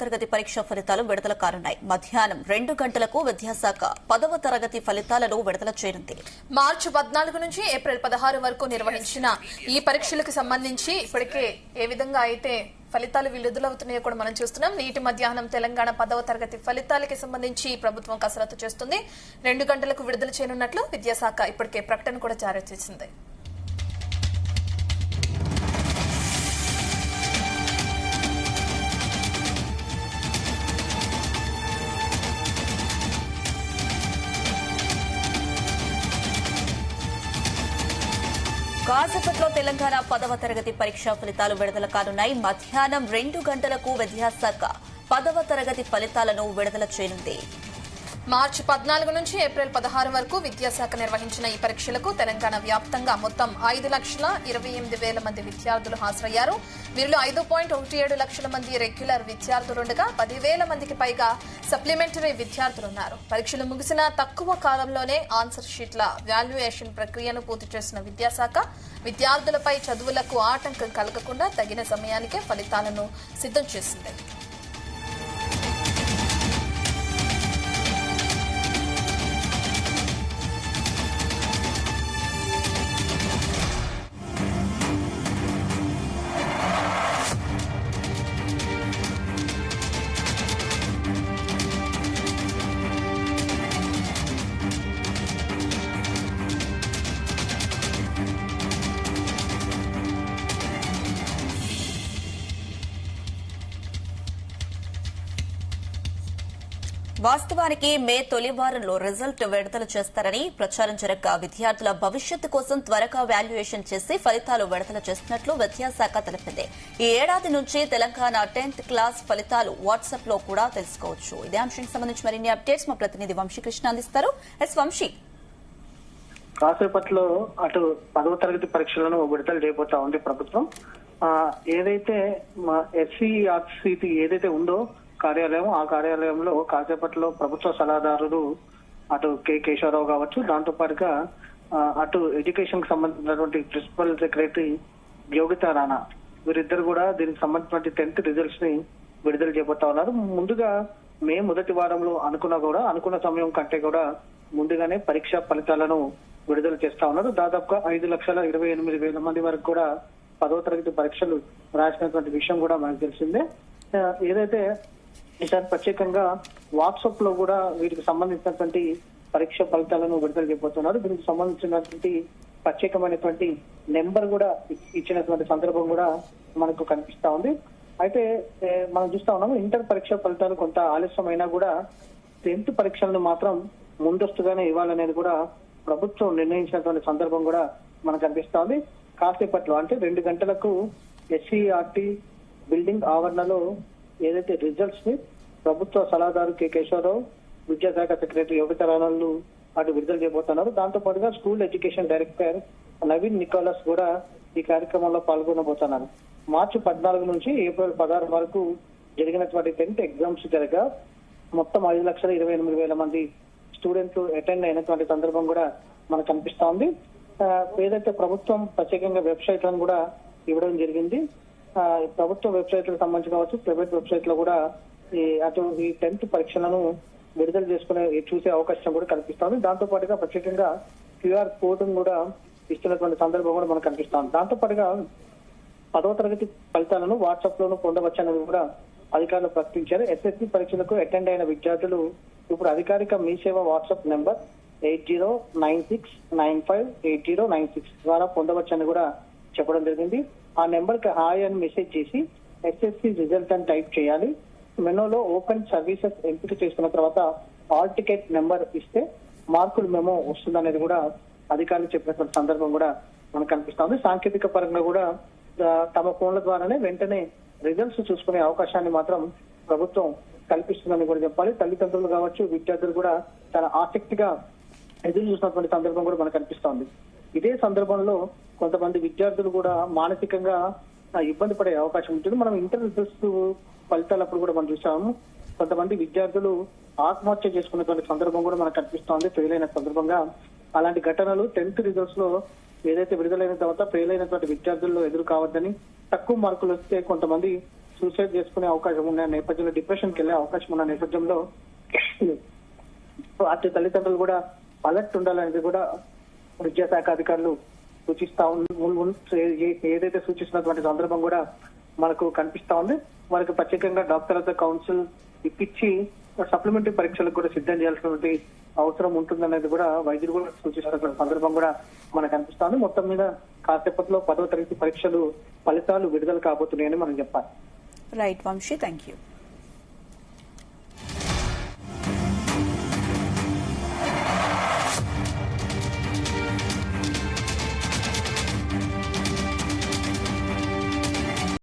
తరగతి పరీక్ష ఫలితాలు విడుదల కానున్నాయి. మధ్యాహ్నం 2 గంటలకు విద్యాశాఖ 10వ తరగతి ఫలితాలను విడుదల చేయనుంది. మార్చి 14 నుంచి ఏప్రిల్ 16 వరకు నిర్వహించిన ఈ పరీక్షలకు సంబంధించి ఇప్పటికే ఏ విధంగా అయితే ఫలితాలు విడుదలవుతున్నాయో కూడా మనం చూస్తున్నాం. నేటి మధ్యాహ్నం తెలంగాణ 10వ తరగతి ఫలితాలకి సంబంధించి ప్రభుత్వం కసరత్తు చేస్తుంది. 2 గంటలకు విడుదల చేయనున్నట్లు విద్యాశాఖ ఇప్పటికే ప్రకటన కూడా జారీ చేసింది. కాసేపట్లో తెలంగాణ 10వ తరగతి పరీక్షా ఫలితాలు విడుదల కానున్నాయి. మధ్యాహ్నం 2 గంటలకు విద్యాశాఖ 10వ తరగతి ఫలితాలను విడుదల చేయనుంది. మార్చి 14 నుంచి ఏప్రిల్ 16 వరకు విద్యాశాఖ నిర్వహించిన ఈ పరీక్షలకు తెలంగాణ వ్యాప్తంగా మొత్తం 5,28,000 మంది విద్యార్థులు హాజరయ్యారు. వీరిలో 5.17 లక్షల మంది రెగ్యులర్ విద్యార్థులుండగా 10,000 మందికి పైగా సప్లిమెంటరీ విద్యార్థులున్నారు. పరీక్షలు ముగిసిన తక్కువ కాలంలోనే ఆన్సర్ షీట్ల వాల్యుయేషన్ ప్రక్రియను పూర్తి చేసిన విద్యాశాఖ విద్యార్థులపై చదువులకు ఆటంకం కలగకుండా తగిన సమయానికే ఫలితాలను సిద్దం చేసింది. వాస్తవానికి మే తొలి వారంలో రిజల్ట్ విడుదల చేస్తారని ప్రచారం జరగగా విద్యార్థుల భవిష్యత్తు కోసం త్వరగా వాల్యుయేషన్ చేసి ఫలితాలు విడుదల చేస్తున్నట్లు విద్యాశాఖ తెలిపింది. ఈ ఏడాది నుంచి తెలంగాణ 10th క్లాస్ ఫలితాలు వాట్సాప్ లో కూడా తెలుసుకోవచ్చు. ఇదే అంశానికి సంబంధించి మరిన్ని అప్డేట్స్ మా ప్రతినిధి వంశీకృష్ణ అందిస్తారు. వంశీ, కాసేపట్లో అటు 10వ తరగతి పరీక్షలను విడుదల చేయబోతా ఉంది ప్రభుత్వం. ఏదైతే ఎస్సీఆర్సీ ఏదైతే ఉందో కార్యాలయం, ఆ కార్యాలయంలో కాసేపట్లో ప్రభుత్వ సలహాదారులు అటు కె కేశవరావు కావచ్చు, దాంతో పాటుగా అటు ఎడ్యుకేషన్ కి సంబంధించినటువంటి ప్రిన్సిపల్ సెక్రటరీ యోగితా రాణా, వీరిద్దరు కూడా దీనికి సంబంధించినటువంటి 10th రిజల్ట్స్ ని విడుదల చేయబోతా ఉన్నారు. ముందుగా మే మొదటి వారంలో అనుకున్న సమయం కంటే కూడా ముందుగానే పరీక్షా ఫలితాలను విడుదల చేస్తా ఉన్నారు. దాదాపుగా 5,28,000 మంది వరకు కూడా 10వ తరగతి పరీక్షలు రాసినటువంటి విషయం కూడా మనకు తెలిసిందే. ఏదైతే ఈసారి ప్రత్యేకంగా వాట్సాప్ లో కూడా వీటికి సంబంధించినటువంటి పరీక్ష ఫలితాలను విడుదల చేయబోతున్నారు. దీనికి సంబంధించినటువంటి ప్రత్యేకమైనటువంటి నెంబర్ కూడా ఇచ్చినటువంటి సందర్భం కూడా మనకు కనిపిస్తా ఉంది. అయితే మనం చూస్తా ఉన్నాము, ఇంటర్ పరీక్ష ఫలితాలు కొంత ఆలస్యమైనా కూడా 10th పరీక్షలను మాత్రం ముందస్తుగానే ఇవ్వాలనేది కూడా ప్రభుత్వం నిర్ణయించినటువంటి సందర్భం కూడా మనకు కనిపిస్తా ఉంది. కాసేపట్లో అంటే 2 గంటలకు ఎస్సీఆర్టీ బిల్డింగ్ ఆవరణలో ఏదైతే రిజల్ట్స్ ని ప్రభుత్వ సలహాదారు కె కేశవరావు, విద్యాశాఖ సెక్రటరీ యోగితా రాణాలు అటు విడుదల చేయబోతున్నారు. దాంతో పాటుగా school education director Naveen Nicholas కూడా ఈ కార్యక్రమంలో పాల్గొనబోతున్నారు. మార్చి 14 నుంచి ఏప్రిల్ 16 వరకు జరిగినటువంటి 10th ఎగ్జామ్స్ జరగా మొత్తం 5,28,000 మంది స్టూడెంట్స్ అటెండ్ అయినటువంటి సందర్భం కూడా మనకు కనిపిస్తా ఉంది. ఏదైతే ప్రభుత్వం ప్రత్యేకంగా వెబ్సైట్లను కూడా ఇవ్వడం జరిగింది. ప్రభుత్వ వెబ్సైట్లకు సంబంధించి కావచ్చు, ప్రైవేట్ వెబ్సైట్ లో కూడా అటు ఈ 10th పరీక్షలను విడుదల చేసుకునే చూసే అవకాశం కూడా కనిపిస్తోంది. దాంతో పాటుగా ప్రత్యేకంగా క్యూఆర్ కోడ్ కూడా ఇస్తున్నటువంటి సందర్భం కూడా మనకు కనిపిస్తోంది. దాంతో పాటుగా 10వ తరగతి ఫలితాలను వాట్సాప్ లోనూ పొందవచ్చనేది కూడా అధికారులు ప్రకటించారు. ఎస్ఎస్సీ పరీక్షలకు అటెండ్ అయిన విద్యార్థులు ఇప్పుడు అధికారిక మీ సేవ వాట్సాప్ నెంబర్ 8096958096 ద్వారా పొందవచ్చని కూడా చెప్పడం జరిగింది. ఆ నెంబర్ కి హాయ్ అని మెసేజ్ చేసి ఎస్ఎస్సీ రిజల్ట్ అని టైప్ చేయాలి. మెనూలో ఓపెన్ సర్వీసెస్ ఎంపిక చేసుకున్న తర్వాత ఆల్ టికెట్ నెంబర్ ఇస్తే మార్కులు మెమో వస్తుందనేది కూడా అధికారులు చెప్పినటువంటి సందర్భం కూడా మనకు కనిపిస్తుంది. సాంకేతిక పరంగా కూడా తమ ఫోన్ల ద్వారానే వెంటనే రిజల్ట్స్ చూసుకునే అవకాశాన్ని మాత్రం ప్రభుత్వం కల్పిస్తుందని కూడా చెప్పాలి. తల్లిదండ్రులు కావచ్చు, విద్యార్థులు కూడా చాలా ఆసక్తిగా ఎదురు చూసినటువంటి సందర్భం కూడా మనకు కనిపిస్తోంది. ఇదే సందర్భంలో కొంతమంది విద్యార్థులు కూడా మానసికంగా ఇబ్బంది పడే అవకాశం ఉంటుంది. మనం ఇంటర్ రిజల్ట్స్ ఫలితాలప్పుడు కూడా మనం చూసాము, కొంతమంది విద్యార్థులు ఆత్మహత్య చేసుకున్నటువంటి సందర్భం కూడా మనకు కనిపిస్తోంది ఫెయిల్ అయిన సందర్భంగా. అలాంటి ఘటనలు 10th రిజల్ట్స్ లో ఏదైతే విడుదలైన తర్వాత ఫెయిల్ అయినటువంటి విద్యార్థుల్లో ఎదురు కావద్దని, తక్కువ మార్కులు వస్తే కొంతమంది సూసైడ్ చేసుకునే అవకాశం ఉన్న నేపథ్యంలో, డిప్రెషన్కి వెళ్లే అవకాశం ఉన్న నేపథ్యంలో అటు తల్లిదండ్రులు కూడా అలర్ట్ ఉండాలనేది కూడా విద్యాశాఖ అధికారులు సూచిస్తా ఏదైతే సూచిస్తున్నటువంటి సందర్భం కూడా మనకు కనిపిస్తా ఉంది. మనకు ప్రత్యేకంగా డాక్టర్లతో కౌన్సిల్ ఇప్పించి సప్లిమెంటరీ పరీక్షలకు కూడా సిద్ధం చేయాల్సినటువంటి అవసరం ఉంటుందనేది కూడా వైద్యులు కూడా సూచిస్తున్న సందర్భం కూడా మనకు కనిపిస్తా ఉంది. మొత్తం మీద కాసేపట్లో 10వ తరగతి పరీక్షలు ఫలితాలు విడుదల కాబోతున్నాయని మనం చెప్పాలి. Right Vamsi, thank you.